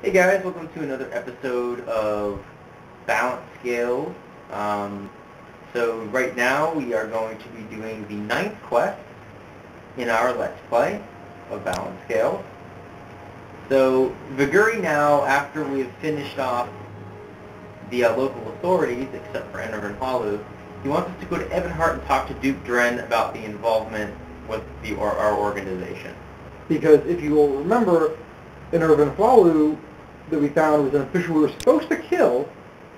Hey guys, welcome to another episode of Balance Scales. So right now we are going to be doing the 9th quest in our Let's Play of Balance Scales. So Viguri now, after we've finished off the local authorities, except for Enervin Halu, he wants us to go to Ebonheart and talk to Duke Dren about the involvement with our organization. Because if you will remember, Enervin Halu that we found was an official we were supposed to kill,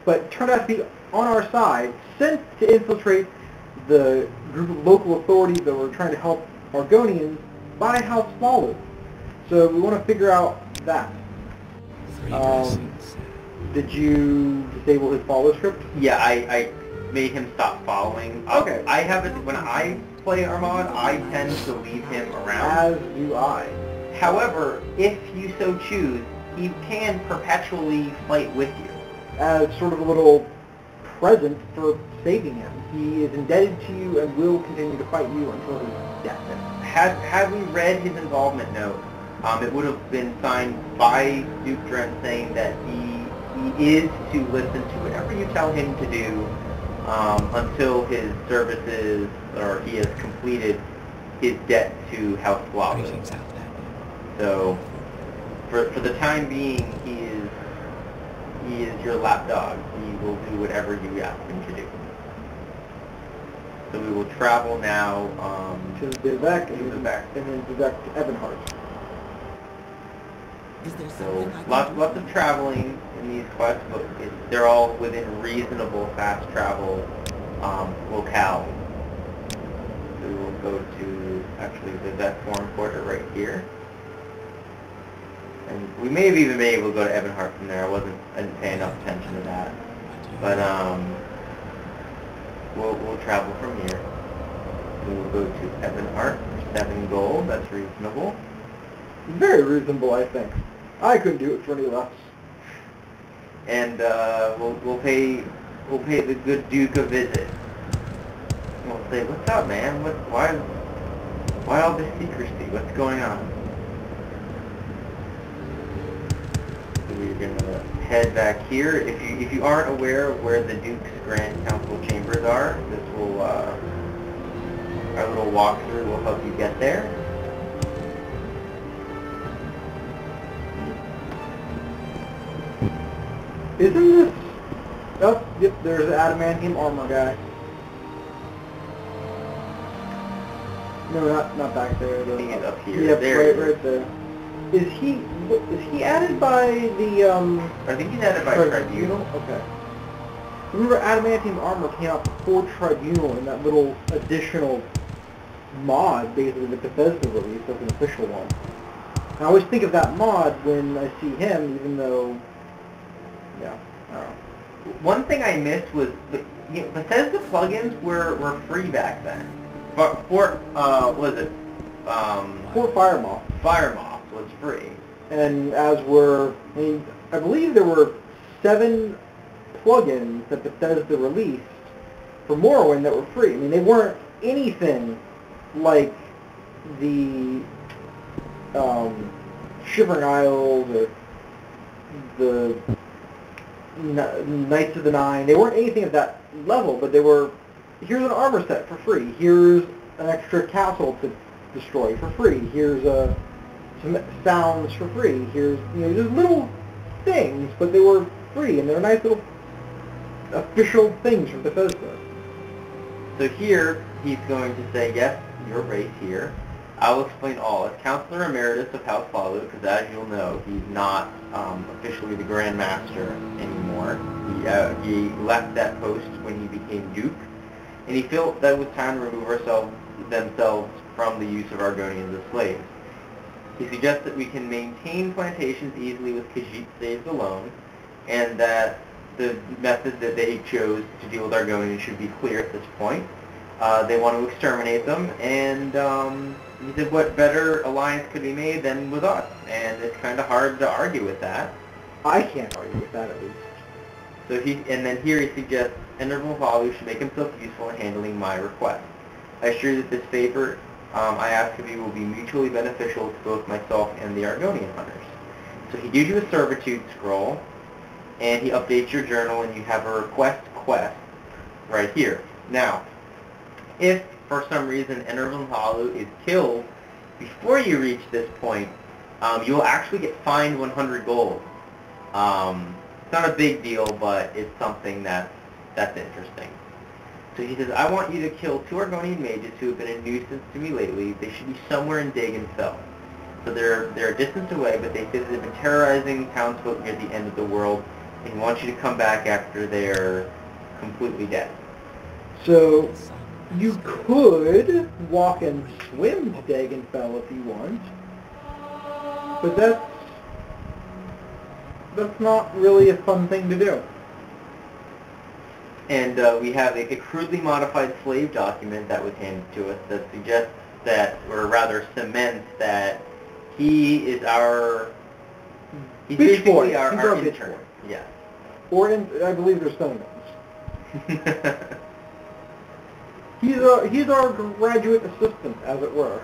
but turned out to be on our side, sent to infiltrate the group of local authorities that were trying to help Argonians by House Malu. So we want to figure out that. Did you disable his follow script? Yeah, I made him stop following. Okay. I have it when I play Armand, I tend to leave him around. As do I. However, if you so choose, he can perpetually fight with you. As sort of a little present for saving him. He is indebted to you and will continue to fight you until his death. Had we read his involvement note, it would have been signed by Duke Dren saying that he is to listen to whatever you tell him to do until his services or he has completed his debt to House Flava. So, for the time being, he is your lapdog. He will do whatever you ask him to do. So we will travel now To Vivek to Vivek. and then Vivek to Ebonheart. So lots of traveling in these quests, but they're all within reasonable fast travel locale. So we will go to actually Vivek Foreign Quarter right here. And we may have even been able to go to Ebonheart from there. I didn't pay enough attention to that. But we'll travel from here. We will go to Ebonheart for 7 gold. That's reasonable. Very reasonable, I think. I couldn't do it for any less. And we'll pay the good Duke a visit. We'll say, "What's up, man? Why all this secrecy? What's going on?" So we're gonna head back here. If you aren't aware of where the Duke's Grand Council chambers are, this will our little walkthrough will help you get there. Isn't this... Oh, yep, there's the adamantium armor guy. No, not back there. I think it's up here. Yep, There. right there. Is he added by the, I think he's added by Tribunal. Okay. Remember, adamantium armor came out before Tribunal in that little additional mod, basically, that Bethesda released as an official one. And I always think of that mod when I see him, even though... Yeah, I don't know. One thing I missed was Bethesda plugins were free back then. But for what was it? For Firemoth. Firemoth was free. And I believe there were 7 plugins that Bethesda released for Morrowind that were free. I mean, they weren't anything like the Shivering Isles or the Knights of the Nine. They weren't anything at that level, but they were, here's an armor set for free. Here's an extra castle to destroy for free. Here's some sounds for free. Here's, just little things, but they were free, and they're nice little official things from Bethesda. So here, he's going to say, yes, your race here. I will explain all. As Counselor Emeritus of House Falu, because as you'll know, he's not officially the Grand Master anymore. He left that post when he became Duke, and he felt that it was time to remove themselves from the use of Argonians as slaves. He suggests that we can maintain plantations easily with Khajiit slaves alone, and that the method that they chose to deal with Argonians should be clear at this point. They want to exterminate them, and he said what better alliance could be made than with us, and it's kind of hard to argue with that. I can't argue with that, at least. So then here he suggests Enervin Halu should make himself useful in handling my request. I assure you that this favor I ask of you will be mutually beneficial to both myself and the Argonian hunters. So he gives you a servitude scroll, and he updates your journal, and you have a request quest right here. Now, if for some reason Enervin Hollow is killed before you reach this point, you will actually get fined 100 gold. It's not a big deal, but it's something that's interesting. So he says, I want you to kill 2 Argonian mages who have been a nuisance to me lately. They should be somewhere in Dagenfell. So they're a distance away, but they say that they've been terrorizing townsfolk near the end of the world, and he wants you to come back after they're completely dead. So you could walk and swim to Dagenfell if you want, but that's not really a fun thing to do. And we have a crudely modified slave document that was handed to us that suggests that, or rather cements that he is he's Bitch boy. basically our He's intern. boy. Yeah. Or I believe there's synonyms. He's our graduate assistant, as it were.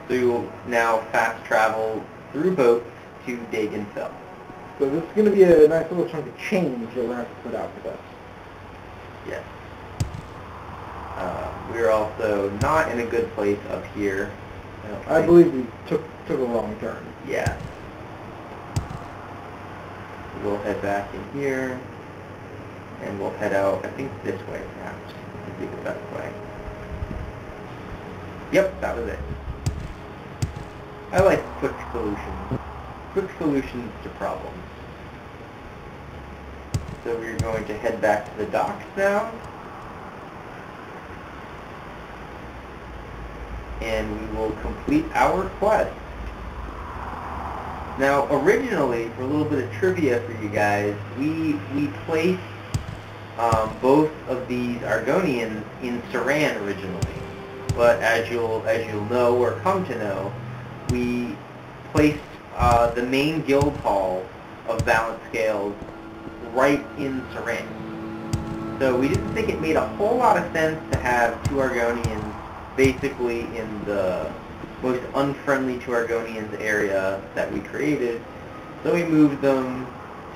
So you will now fast travel through boats to Dagenfell. So this is going to be a nice little chunk of change that we're going to have to put out for this. Yes. We're also not in a good place up here. I believe we took a wrong turn. Yeah. We'll head back in here, and we'll head out, I think this way perhaps, would be the best way. Yep, that was it. I like quick solutions. Quick solutions to problems. So we're going to head back to the docks now. And we will complete our quest. Now, originally, for a little bit of trivia for you guys, we placed both of these Argonians in Saran originally. But as you'll know or come to know, we placed the main guild hall of Balance Scales right in Saran. So we didn't think it made a whole lot of sense to have 2 Argonians basically in the most unfriendly to Argonians area that we created. So we moved them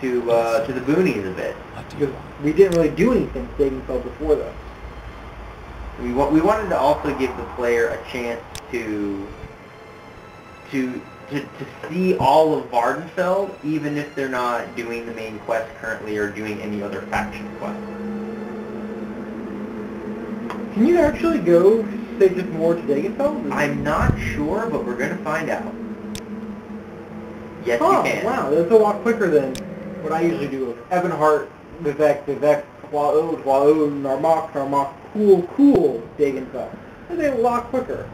to the boonies a bit. Because we didn't really do anything to Dagenfell before this. We wanted to also give the player a chance to see all of Vardenfell, even if they're not doing the main quest currently or doing any other faction quest. Can you actually go, say, just more to Dagenfell? I'm not sure, but we're going to find out. Yes, you can. Wow, that's a lot quicker than what I usually do with Evanhart, Vivek, Waod, Narmak, cool, Dagenfell. That's a lot quicker.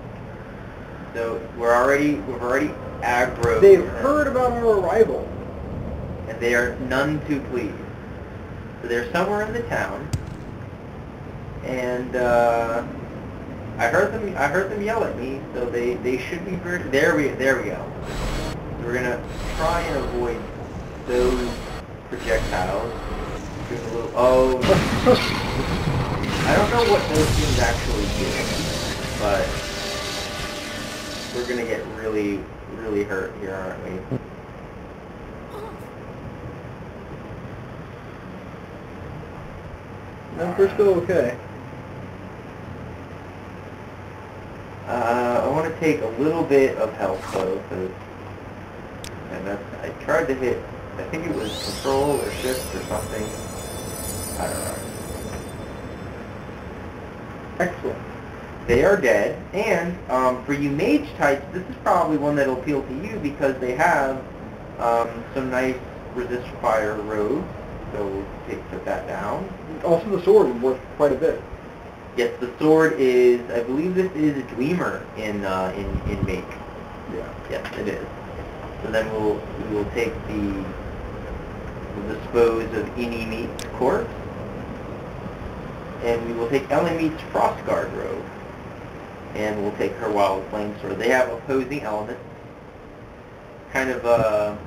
So we've already aggroed. They've heard about our arrival. And they are none too pleased. So they're somewhere in the town. And I heard them yell at me, so they should be very. There we go. So we're gonna try and avoid those projectiles. Doing a little. Oh, I don't know what those things actually do, but we're gonna get really, really hurt here, aren't we? No, we're still okay. I want to take a little bit of health though, I tried to hit, I think it was control or shift or something. I don't know. Excellent. They are dead, and for you mage types, this is probably one that'll appeal to you because they have some nice resist fire robes. So we'll put that down. Also, the sword is worth quite a bit. Yes, the sword is. I believe this is a Dwemer in make. Yeah. Yes, it is. So then we will take we'll dispose of Ini Meat's corpse, and we will take Ellen Meat's Frostguard robe, and we'll take her Wild Flame sword. They have opposing elements, kind of a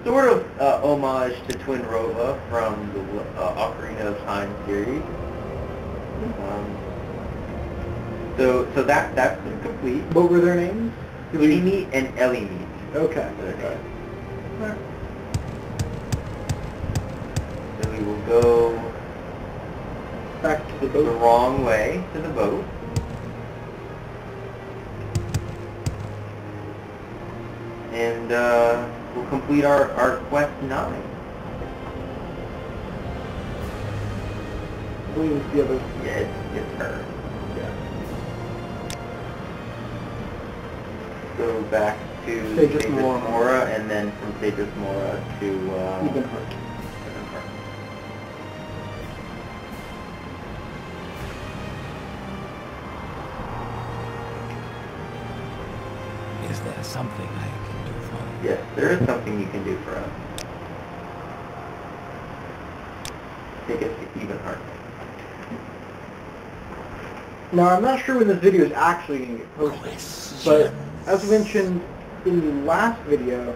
sort of homage to Twin Rova from the Ocarina of Time series. So that's complete. What were their names? Kitty meat and Ellie meat. Okay. Okay. So we will go Back to the the boat. wrong way to the boat. And we'll complete our quest 9. I believe it's the other. Yeah, it's her. Yeah. Go back to Sages Sages Mora. Mora, and then from Sages Mora to Even Heart. Ebenheart. Is there something I can do for you? Yes, there is something you can do for us. Take us to Ebenheart. Now, I'm not sure when this video is actually going to get posted, but as mentioned in the last video,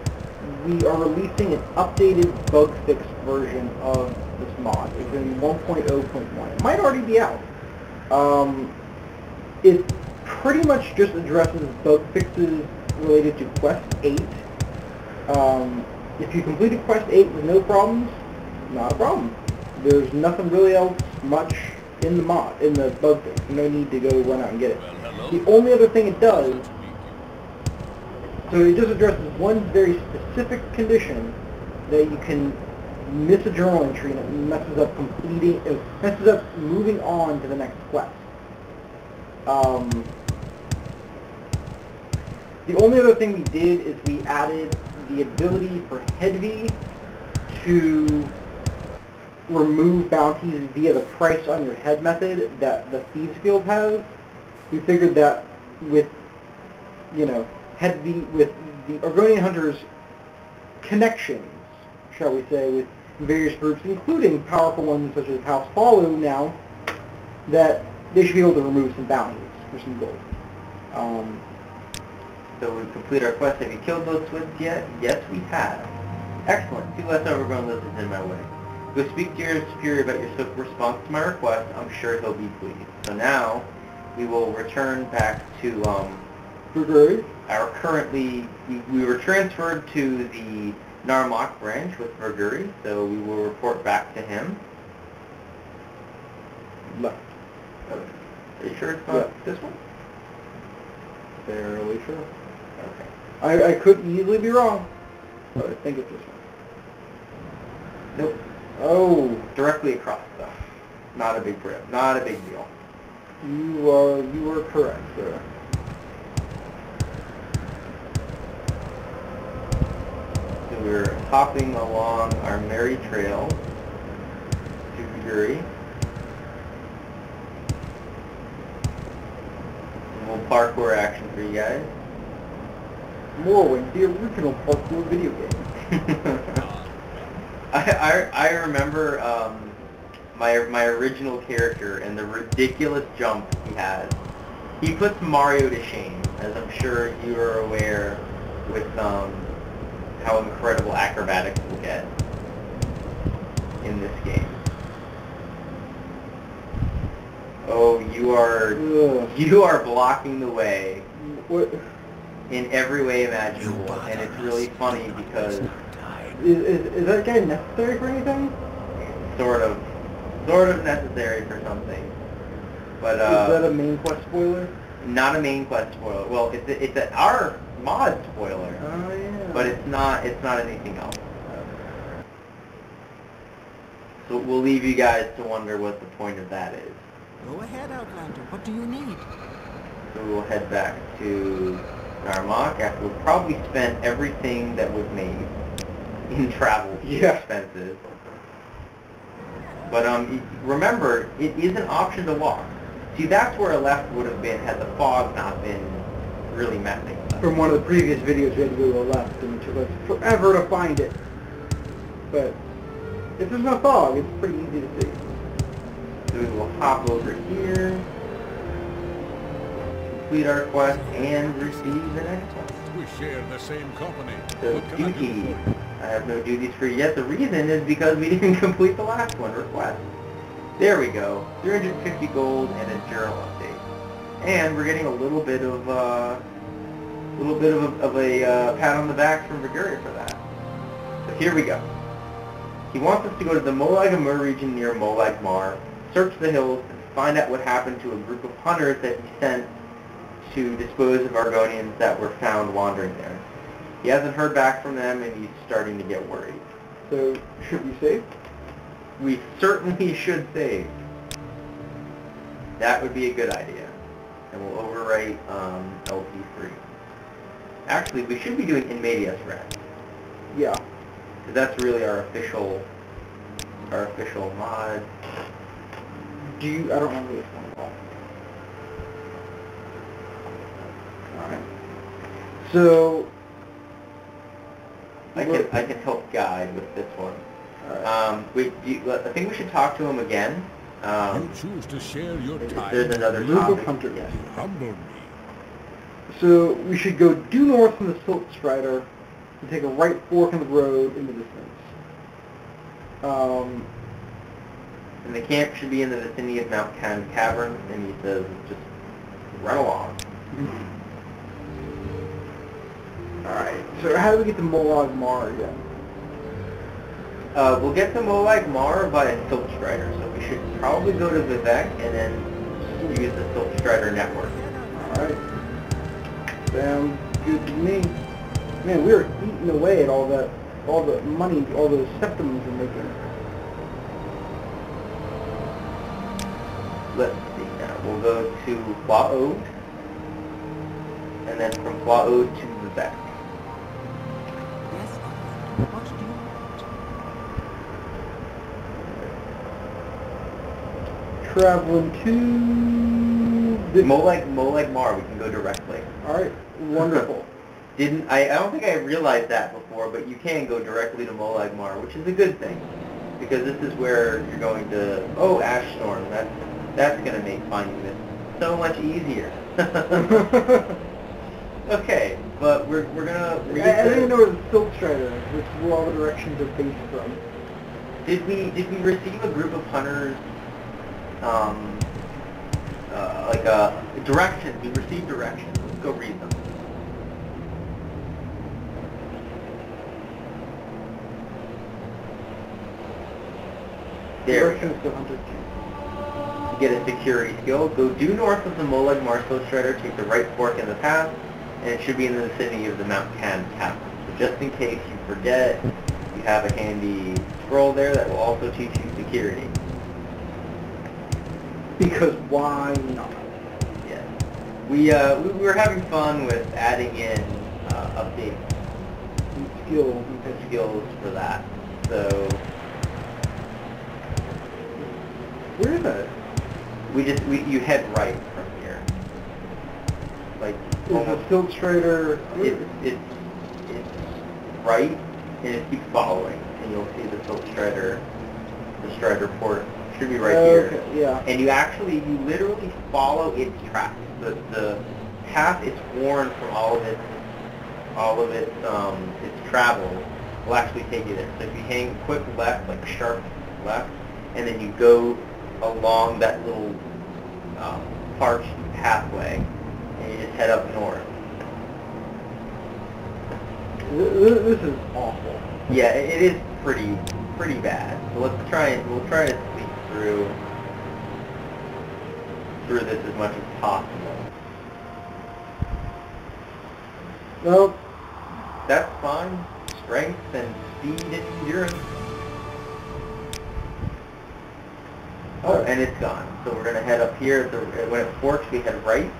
we are releasing an updated bug-fixed version of this mod. It's going to be 1.0.1. It might already be out. It pretty much just addresses bug fixes related to Quest 8. If you completed Quest 8 with no problems, not a problem. There's nothing really else much in the mod, in the bug fix. No need to go run out and get it. The only other thing it does, so it just addresses one very specific condition that you can miss a journal entry and it messes up moving on to the next quest. The only other thing we did is we added the ability for Hedvig to remove bounties via the price on your head method that the Thieves Guild has. We figured that with, Hedvig, with the Argonian Hunters' connections, shall we say, with various groups, including powerful ones such as House Follow now, that they should be able to remove some bounties for some gold. So we complete our quest. Have you killed those swids yet? Yes, we have. Excellent. 2 less overgrown lizards in my way. Go speak to your superior about your swift response to my request. I'm sure he'll be pleased. So now, we will return back to our currently... We were transferred to the Narmak branch with Verguri, so we will report back to him. Left. Okay. Are you sure it's not this one? Fairly sure. Okay. I could easily be wrong, but I think it's this one. Nope. Oh, Directly across, though. Not a big deal. Not a big deal. you are correct, sir. So we're hopping along our merry trail to Verguri. And we'll parkour action for you guys. Morrowind, the original parkour video game. I remember my original character and the ridiculous jump he has. He puts Mario to shame, as I'm sure you are aware with how incredible acrobatics will get in this game. Oh, you are blocking the way What? in every way imaginable, and it's really funny because Is that guy necessary for anything? sort of necessary for something, but Is that a main quest spoiler? not a main quest spoiler. Well, it's our mod spoiler, Oh yeah. but it's not anything else. So we'll leave you guys to wonder what the point of that is. Go ahead, Outlander. What do you need? So we'll head back to Narmak after we've probably spent everything that was made in travel expenses. But remember, it is an option to walk. See, that's where a left would have been had the fog not been really messing with us. From one of the previous videos, we had to go to the left, and it took us forever to find it. But if there's no fog, it's pretty easy to see. So we will hop over here, complete our quest, and receive the next one. We share the same company. So What can I do duty. for you? I have no duties for you yet. The reason is because we didn't complete the last one, request. There we go. 350 gold and a journal update. And we're getting a little bit of little bit of a pat on the back from Viguria for that. So here we go. He wants us to go to the Molag Amur region near Molag Mar, search the hills, and find out what happened to a group of hunters that he sent to dispose of Argonians that were found wandering there. He hasn't heard back from them, and he's starting to get worried. So, should we save? We certainly should save. That would be a good idea. And we'll overwrite LP3. Actually, we should be doing in medias res. Yeah. Because that's really our official mod. I don't remember this one at all. Alright. So... I can help guide with this one. Alright. I think we should talk to him again. You choose to share your time. There's another Group of topic. hunters. Yes. You humble me. So, we should go due north from the Silt Strider and take a right fork in the road in the distance. And the camp should be in the vicinity of Mount Can Cavern, and he says, just run along. Alright, so how do we get to Molag Mar again? We'll get to Molag Mar by a Silt Strider, so we should probably go to Vivek and then use the Silt Strider network. Alright. Sounds good to me. Man, we are eating away at all the money, all the septums we're making. Let's see now. We'll go to Plaod, and then from Plaod to Vivek. Yes, what do you want? Traveling to... Molag Mar, we can go directly. Alright, wonderful. I don't think I realized that before, but you can go directly to Molag Mar, which is a good thing, because this is where you're going to, Ash Storm, that's going to make finding this so much easier. Okay, but we're going to read I don't even know where the Silt Strider is, which is where all the directions are based from. Did we receive a group of hunters, directions? We received directions. Let's go read them. There we go. Directions to Hunter Camp. To get a security skill, go due north of the Molag Mar Silt Strider, take the right fork in the path, and it should be in the vicinity of the Mount Can Cavern. So just in case you forget, you have a handy scroll there that will also teach you security. Because why not? Yes. We were having fun with adding in updates and skills for that. So Where is that? you head right from here. Like Is the Silt Strider... it's right, and it keeps following, and you'll see the Silt Strider, the Strider port should be right here. Okay, yeah. And you literally follow its tracks. The path it's worn from all of its travel will actually take you there. So if you hang quick left, like sharp left, and then you go along that little parched pathway, and you just head up north. This is awful. Yeah, it is pretty bad. So we'll try to sneak through this as much as possible. Nope. That's fine. Strength and speed and endurance. Oh, and it's gone. So we're gonna head up here. When it forks, we head right.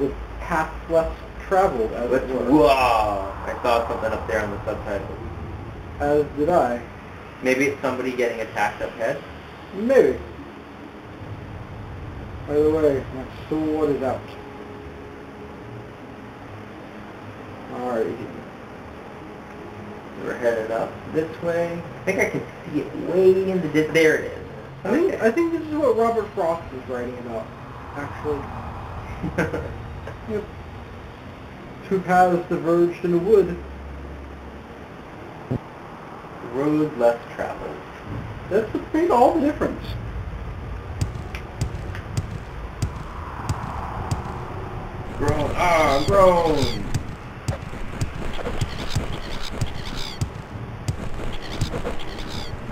The path less traveled, as it were. Whoa! I saw something up there on the subtitles. As did I. Maybe it's somebody getting attacked up ahead. Maybe. By the way, my sword is out. Alright. We're headed up this way. I think I can see it way in the distance. There it is. I think this is what Robert Frost was writing about, actually. Yep. Two paths diverged in a wood. Road less traveled. That's what made all the difference. grown. Ah, I'm grown.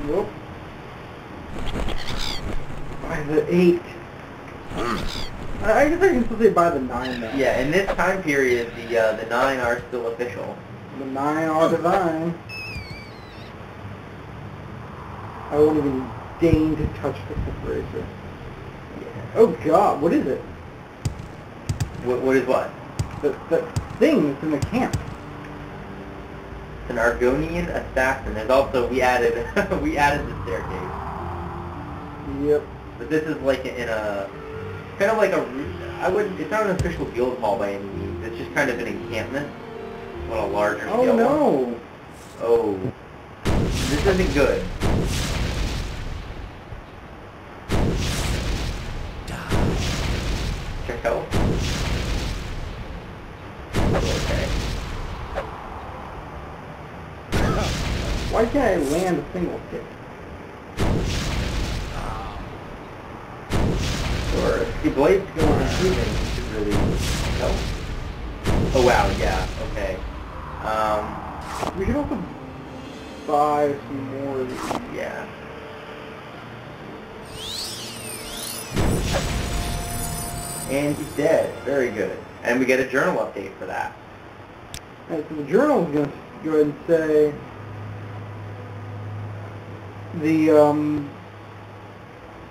Nope. By the 8. I guess I can still say by the 9 now. Yeah, in this time period, the 9 are still official. The 9 are divine. I won't even deign to touch the foot racer. Yeah. Oh god, what is it? What is what? That thing that's in the camp. It's an Argonian assassin. There's also, we added we added the staircase. Yep. But this is like in a, kind of like a, it's not an official guild hall by any means. It's just kind of an encampment on a larger scale. Oh no. Oh. This isn't good. Check out. Okay. Why can't I land a single hit? Or if the blade's going improving, you should really help. Oh wow, yeah, okay. We should also buy some more of these. Yeah. And he's dead. Very good. And we get a journal update for that. Alright, so the journal is going to go ahead and say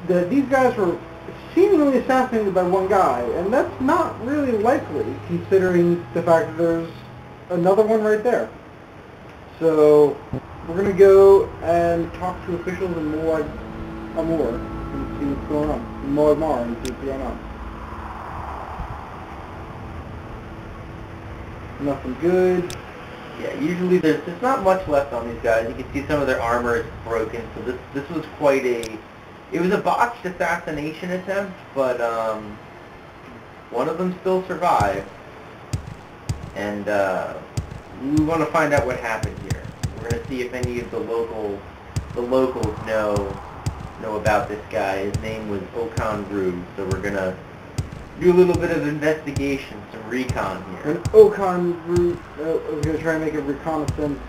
that these guys were seemingly assassinated by one guy, and that's not really likely considering the fact that there's another one right there. So we're going to go and talk to officials in Molag Amur and see what's going on. In Molag Mar and see what's going on. Nothing good. Yeah, usually there's not much left on these guys. You can see some of their armor is broken, so this was quite a... It was a botched assassination attempt, but one of them still survived. And we want to find out what happened here. We're going to see if any of the locals know about this guy. His name was Okan Rue, so we're going to do a little bit of investigation, some recon here. And Okan Rue, I was going to try and make a reconnaissance.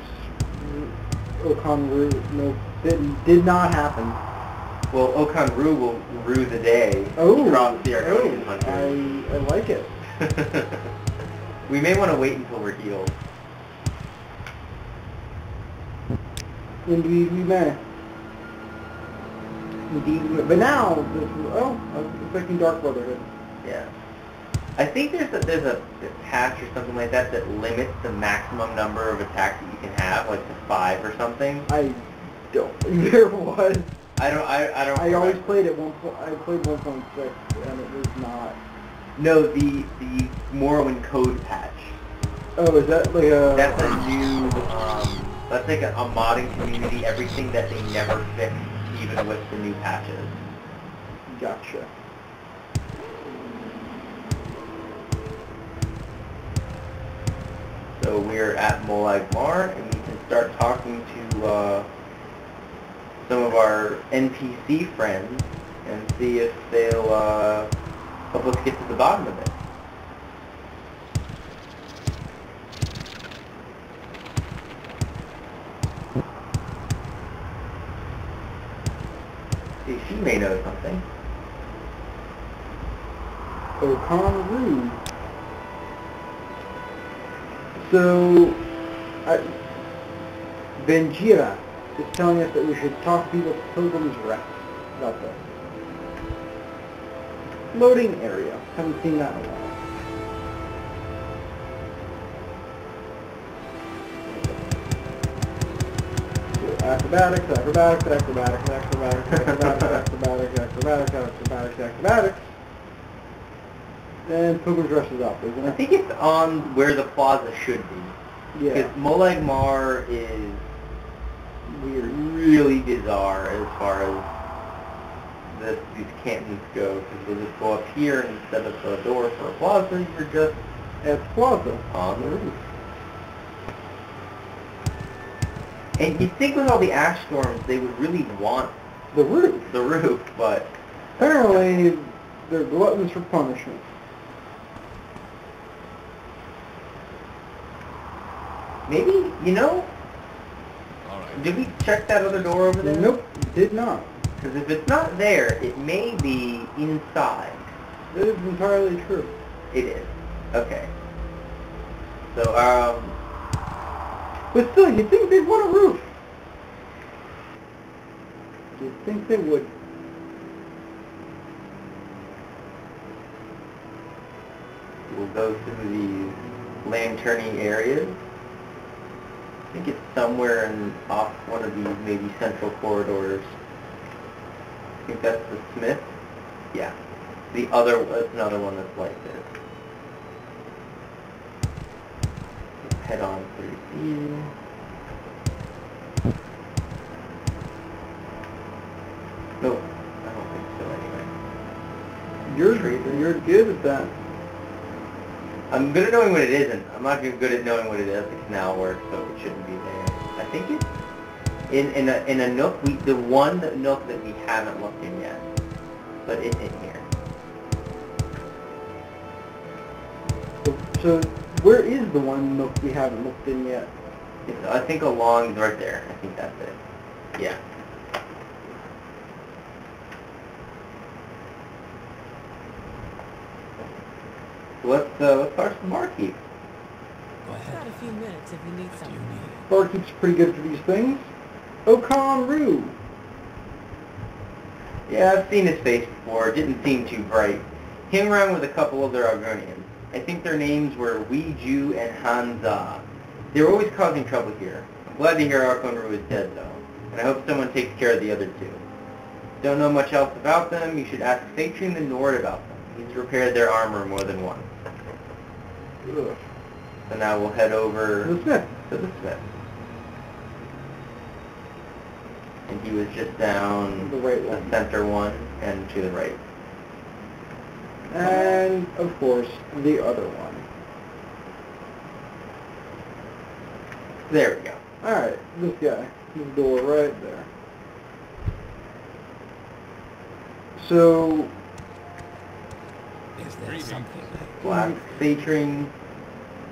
Okan Rue, no, did not happen. Well, Okan Rue will rue the day across the Argonian country. I like it. We may want to wait until we're healed. Indeed we may. Indeed we may. But now, I was expecting Dark Brotherhood. Yeah. I think there's a patch or something like that that limits the maximum number of attacks that you can have, like to 5 or something. I don't think there was. I don't. I always played at I played 1.6 and it was not. No, the Morrowind code patch. Oh, is that like a? That's a new. That's like a modding community. Everything that they never fixed, even with the new patches. Gotcha. So we're at Molag Mar, and we can start talking to some of our NPC friends and see if they'll help us get to the bottom of it. See, she may know something. Okan Rue. So, Benjira is telling us that we should talk to people at Pilgrim's Rest about this. Loading area. Haven't seen that in a while. So, acrobatics, acrobatics, acrobatics, acrobatics, acrobatics, acrobatics, acrobatics, acrobatics. And Pilgrim's Rest is up, isn't I it? think it's on where the plaza should be. Yeah. Because Molag Mar is Weird. really bizarre as far as these cantons go. Because you'll just go up here and instead of a door for a plaza, you're just At the plaza. on the roof. And you'd think with all the ash storms, they would really want The roof. the roof, but Apparently, they're gluttons for punishment. Maybe, you know, All right. did we check that other door over there? Nope, did not. Because if it's not there, it may be inside. That is entirely true. It is. Okay. So, But still, you'd think they'd want a roof. You'd think they would. we'll go through these lanterny areas. I think it's somewhere off one of these maybe central corridors. I think that's the Smith. Yeah. That's another one that's like this. Let's head on through here. Nope. I don't think so anyway. You're good at that. I'm good at knowing what it isn't. I'm not good at knowing what it is. The canal works, so it shouldn't be there. I think it's in a nook. The nook that we haven't looked in yet, but it's in here. So where is the one nook we haven't looked in yet? I think along right there. I think that's it. Yeah. Let's start some barkeep. Go I've got ahead. a few minutes if you need What do you something. need? Barkeep's pretty good for these things. Okan Roo. Yeah, I've seen his face before. It didn't seem too bright. Him around with a couple other Argonians. I think their names were Weiju and Hanza. They were always causing trouble here. I'm glad to hear Arkonru is dead, though, and I hope someone takes care of the other two. Don't know much else about them. You should ask Satrin the Nord about them. He's repaired their armor more than once. Ugh. So now we'll head over The Smith. to the Smith. And he was just down The right the one. center one and to the right. And, of course, the other one. There we go. Alright, this guy. His door right there. So, Is there something I We'll ask Satrin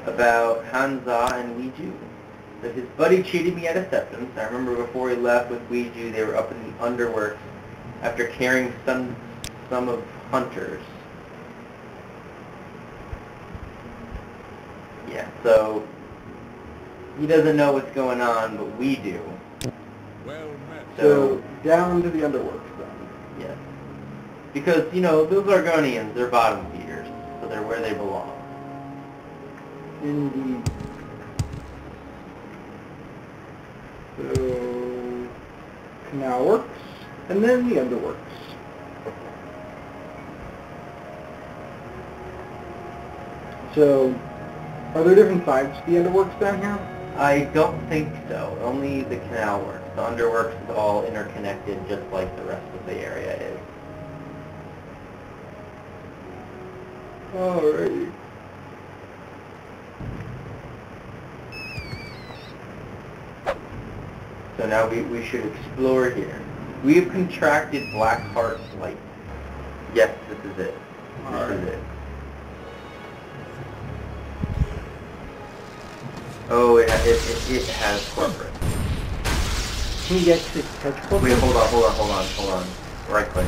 about Hanza and Weiju. So his buddy cheated me out of acceptance. I remember before he left with Weiju, they were up in the underworks after carrying some of Hunter's. Yeah, so he doesn't know what's going on, but we do. Well met. so down to the underworks then. Yes. Because, you know, those Argonians, they're bottom feeders, so they're where they belong. Indeed. So, Canal Works, and then the Underworks. So, are there different sides to the Underworks down here? I don't think so. Only the canal works. The underworks is all interconnected just like the rest of the area is. Alrighty. So now we should explore here. We have contracted Black Heart Blight. Yes, this is it. This is it. Oh, it has corporate. Can you actually catch corporate? Wait, hold on. Right click.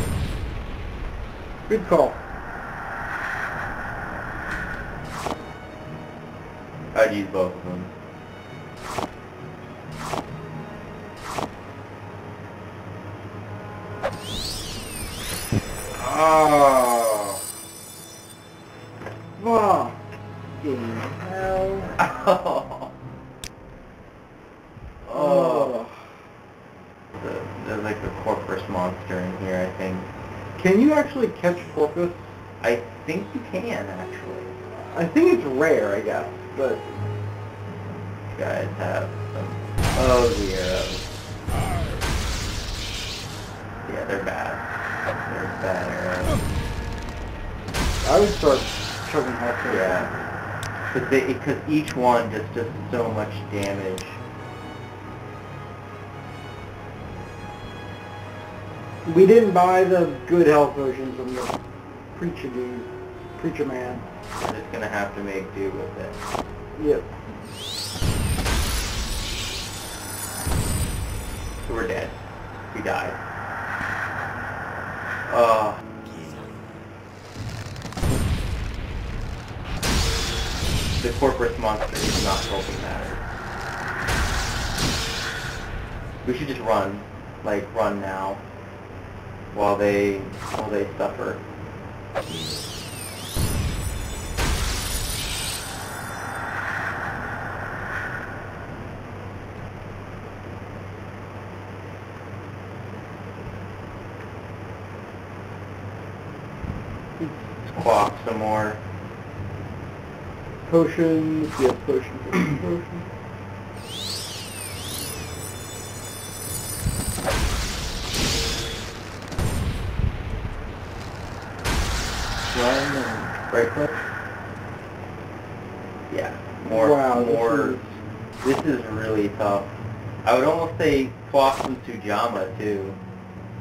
Good call. I'd use both of them. Oh. Fucking hell. Oh. There's like a corpus monster in here, I think. Can you actually catch porpoise? I think you can, actually. I think it's rare, I guess, but You guys have some ugly arrows. Yeah, they're bad. They're bad arrows. I would start chugging health. Yeah. Because each one just does so much damage. We didn't buy the good health version from the preacher dude, preacher man. We're just gonna have to make do with it. Yep. dead. We died. The corpus monster is not helping matters. We should just run. Like, run now. While they suffer. Quaff some more. Potions, yes, potions, potions. Run and right click. Yeah, more. Wow, more. This is really tough. I would almost say quaff some Sujama too.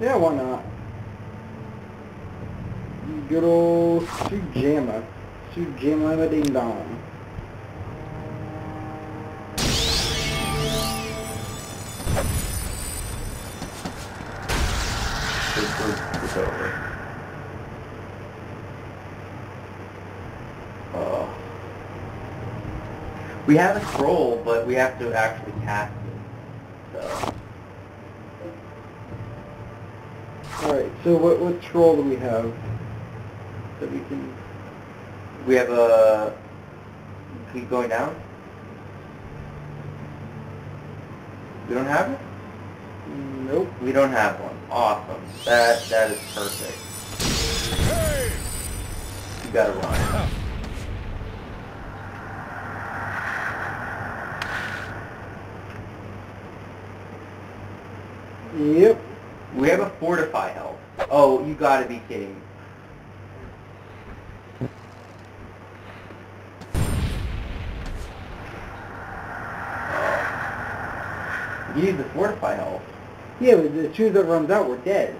Yeah, why not? Good old Sujama. Sujama ding dong. It's over. Oh. We have a scroll, but we have to actually cast it. So. Alright, so what scroll do we have that we can... We have a... Keep going down? We don't have it? Nope. We don't have one. Awesome. That is perfect. You gotta run. Yep. We have a fortify health. Oh, you gotta be kidding me. Oh. You need the fortify health. Yeah, but as soon as it runs out, we're dead.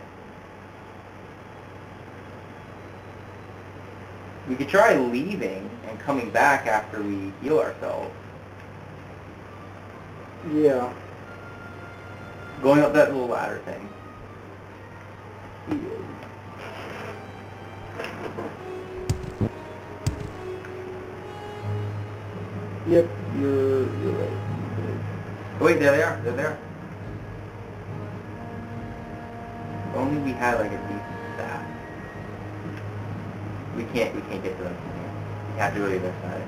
We could try leaving and coming back after we heal ourselves. Yeah. Going up that little ladder thing. Yep, you're right. Oh, wait, there they are. They're there. If only we had like a decent staff. We can't get to them from here. We have to go to this side.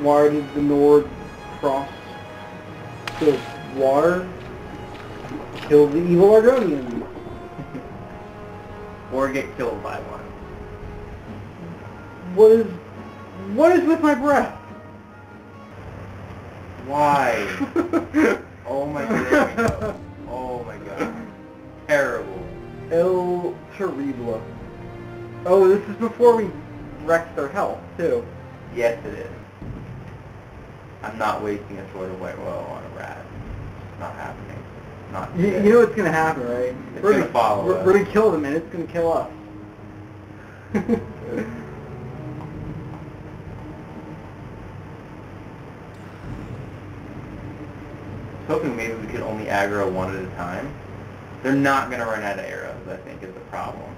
Why did the Nord cross the water? Kill the evil Argonian. Or get killed by one. What is with my breath? Why? Oh my god. Oh my god. Terrible. El Terrible. Oh, this is before we wrecked their health, too. Yes, it is. I'm not wasting a sword of white woe on a rat. It's not happening. Not You know what's going to happen, right? It's going to follow us. We're going to kill them, and it's going to kill us. I was hoping maybe we could only aggro one at a time. They're not going to run out of arrows, I think, is the problem.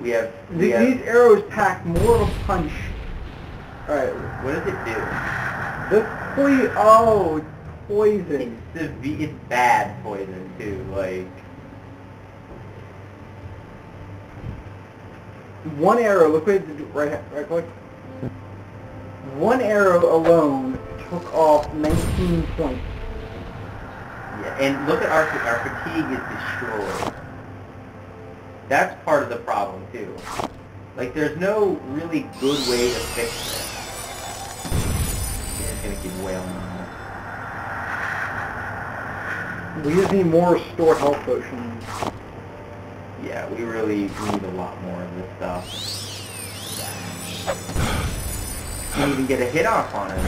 We have... These arrows pack more of a punch. Alright. What does it do? Oh, poison. It's bad poison, too. Like... One arrow, look what it did, right click. One arrow alone took off 19 points. Yeah, and look at our fatigue is destroyed. That's part of the problem too. Like there's no really good way to fix this. Yeah, it's gonna keep wailing on it. We just need more store health potions. Yeah, we really need a lot more of this stuff. Can't even get a hit off on it.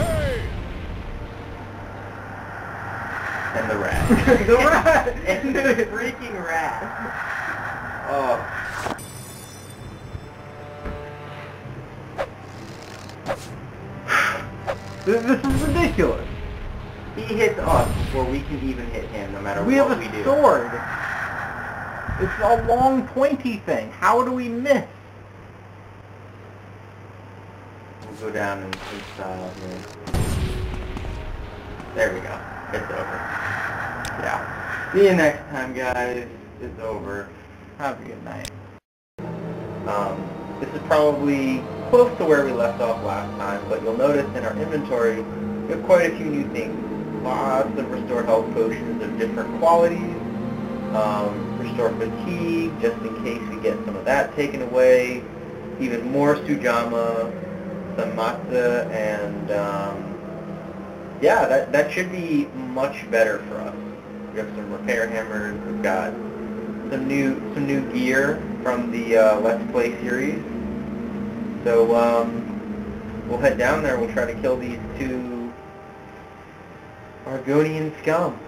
And the rat. The rat! And the freaking rat. Oh. This is ridiculous. He hits us before we can even hit him, no matter We have what we a do. sword. It's a long, pointy thing. How do we miss? We'll go down in style here. There we go. It's over. Yeah. See you next time, guys. It's over. Have a good night. This is probably close to where we left off last time, but you'll notice in our inventory we have quite a few new things. Lots of restore health potions of different qualities. Restore fatigue, just in case we get some of that taken away. Even more sujama, some matza, and yeah, that should be much better for us. We have some repair hammers. We've got some new gear from the Let's Play series. So we'll head down there. We'll try to kill these two Argonian scum.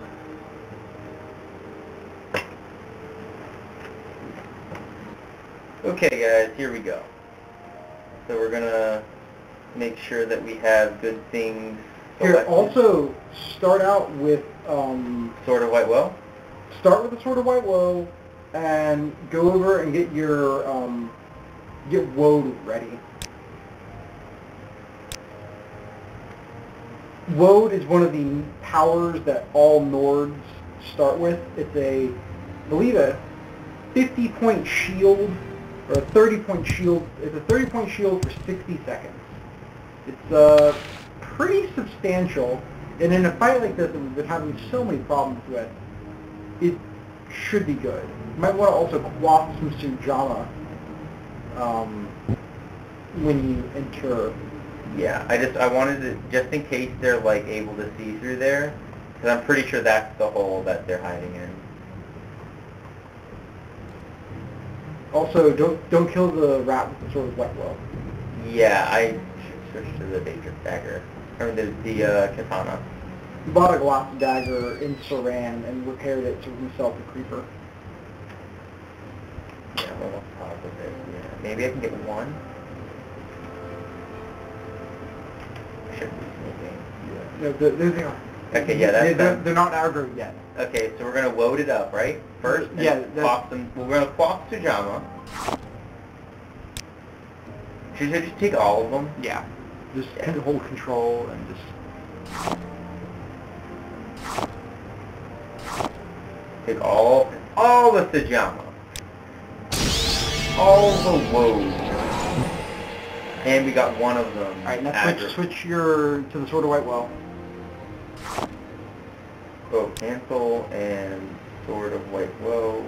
Okay, guys, here we go. So we're gonna make sure that we have good things Here, selected. also start out with Sword of White Well. start with the Sword of White Woe, and go over and get your get Woad ready. Woad is one of the powers that all Nords start with. It's I believe a 50-point shield, or a 30-point shield. It's a 30-point shield for 60 seconds. It's pretty substantial, and in a fight like this that we've been having so many problems with, it should be good. You might want to also quaff some Sujama when you enter. Yeah, I wanted to, just in case they're like able to see through there, because I'm pretty sure that's the hole that they're hiding in. Also, don't kill the rat with the Sword of White Woe. Yeah, I switched to the dagger, or the katana. He bought a glass dagger in Saran and repaired it to resell the creeper. Yeah, I'm almost positive. Yeah, maybe I can get one. Should be sneaking. No, they are. Okay, yeah, that's them. they're not aggro yet. Okay, so we're gonna load it up, right? First, and Yeah, quaff them. We're gonna quaff Sujama. Should I just take all of them? Yeah. Just Yeah. hold control and just... Take all the Sujama. All the woes. And we got one of them. Alright, now aggro. switch to the Sword of White Well. Oh, cancel and Sword of White Woe.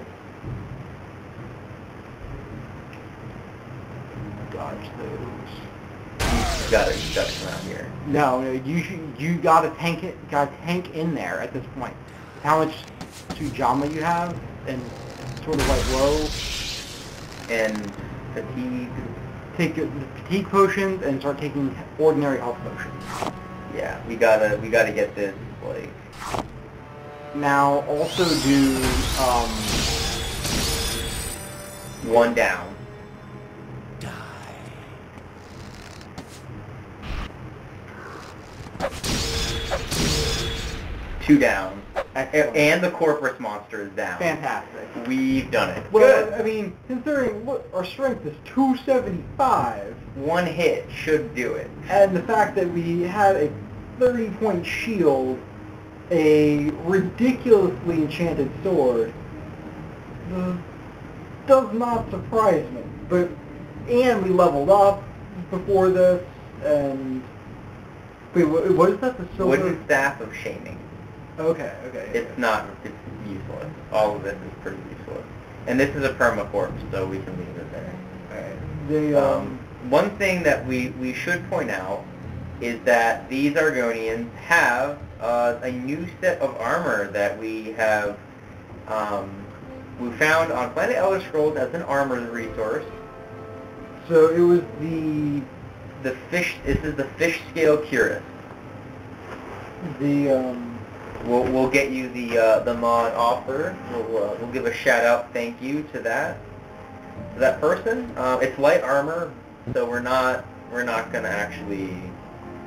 Dodge those. You gotta come out here. No, you gotta tank it. Gotta tank in there at this point. How much Sujama you have and Sword of White Woe. And fatigue. Take the fatigue potions and start taking ordinary health potions. Yeah, we gotta get this like. Now also do One down. Two down. excellent. And the corpus monster is down. Fantastic. We've done it. Well, Good. I mean, considering our strength is 275, One hit should do it. and the fact that we had a 30-point shield, a ridiculously enchanted sword, does not surprise me. And we leveled up before this, and... Wait, what is that? The silver? Wooden staff of shaming. Okay. It's useless. All of this is pretty useless. And this is a permacorpse, so we can leave it there. Alright. One thing that we should point out is that these Argonians have a new set of armor that we have we found on Planet Elder Scrolls as an armor resource. So it was the fish. This is the fish scale cuirass. We'll get you the mod offer. We'll give a shout out, thank you to that person. It's light armor, so we're not gonna actually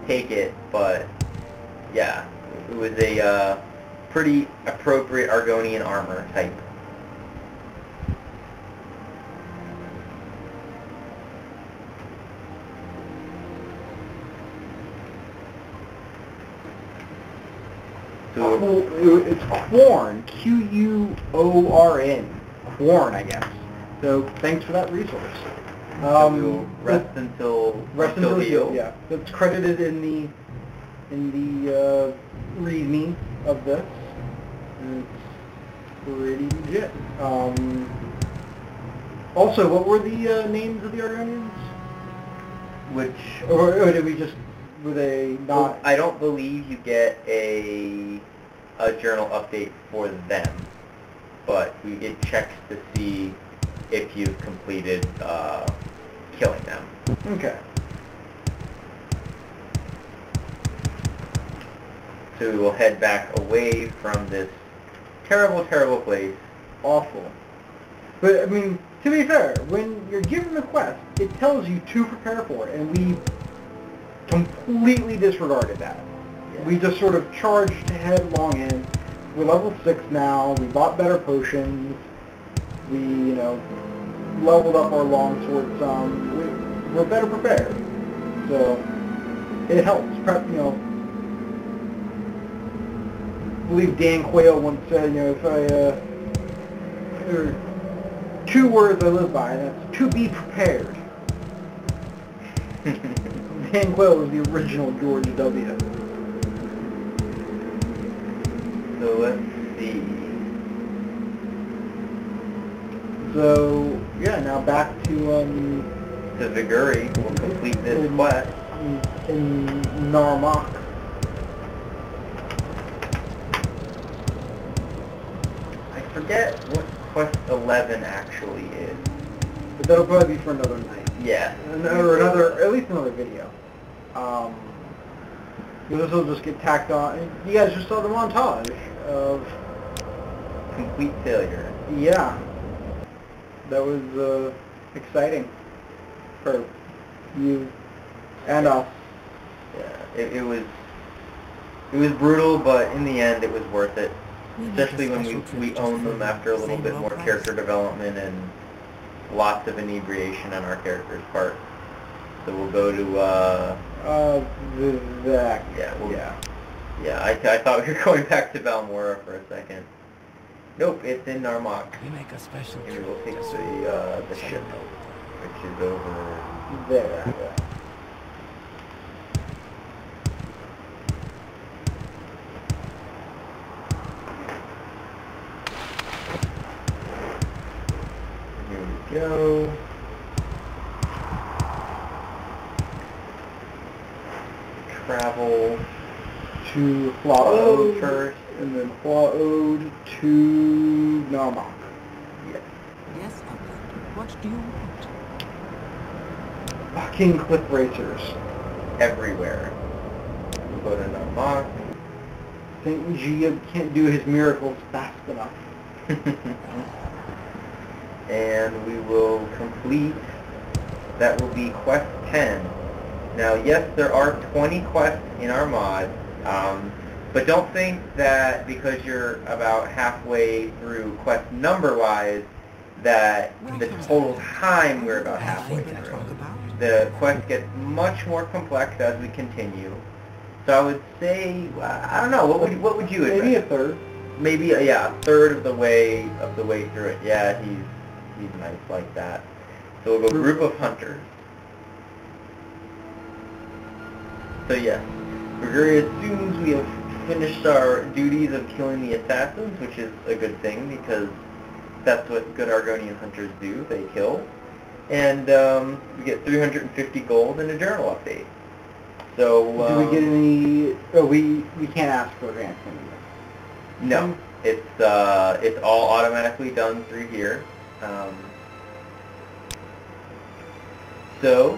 take it, but yeah, it was a pretty appropriate Argonian armor type. So it's Quorn, Quorn, Quorn, I guess. So thanks for that resource. we'll rest until heal. Yeah, that's credited in the readme of this. And it's pretty legit. Also, what were the names of the Argonians? Or did we just, were they not? Well, I don't believe you get a journal update for them, but it checks to see if you've completed killing them. Okay. So we will head back away from this terrible, terrible place. Awful. But, I mean, to be fair, when you're given the quest, it tells you to prepare for it, and we completely disregarded that. Yeah. We just sort of charged headlong in. We're level 6 now, we bought better potions, we, leveled up our longsword some, we're better prepared. So, it helps. I believe Dan Quayle once said, if there are 2 words I live by, and that's to be prepared. Dan Quayle was the original George W. So let's see. So, yeah, now back to Viguri will complete this quest. in Narmak. I forget what quest 11 actually is. But that'll probably be for another night. Yeah. Or at least another video. This will just get tacked on. You guys just saw the montage of... Complete failure. Yeah. That was exciting for you and us. Yeah, it was brutal, but in the end it was worth it. Especially when we own them after a little bit more character development and lots of inebriation on our character's part. So we'll go to Vivek. Yeah, I thought we were going back to Balmora for a second. Nope, it's in Narmak. We make a special Here trip we'll take to the ship, which is over There. Here we go. Travel To Flaod first. and then Flaod to Narmak. Yes. Yes, Outlander. What do you want? Fucking cliff racers. Everywhere. We'll go to Narmak. Think Gia can't do his miracles fast enough. And we will complete, that will be quest 10. Now yes, there are 20 quests in our mod, but don't think that because you're about halfway through quest number-wise that the total time we're about halfway through. The quest gets much more complex as we continue. So I would say, I don't know, what would you advise? Maybe a third. Maybe a third of the way through it. Yeah, he's nice like that. So we'll go group of hunters. So yes, Viguri assumes we have finished our duties of killing the assassins, which is a good thing because that's what good Argonian hunters do. They kill, and we get 350 gold and a journal update. So do we get any? Oh, we can't ask for advancement. No, it's all automatically done through here. So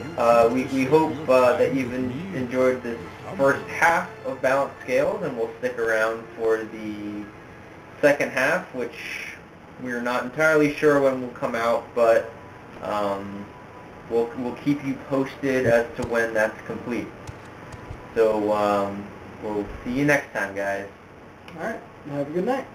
we hope that you've enjoyed this first half of Balanced Scales, and we'll stick around for the second half, which we're not entirely sure when will come out, but we'll keep you posted as to when that's complete. So we'll see you next time, guys. All right. Have a good night.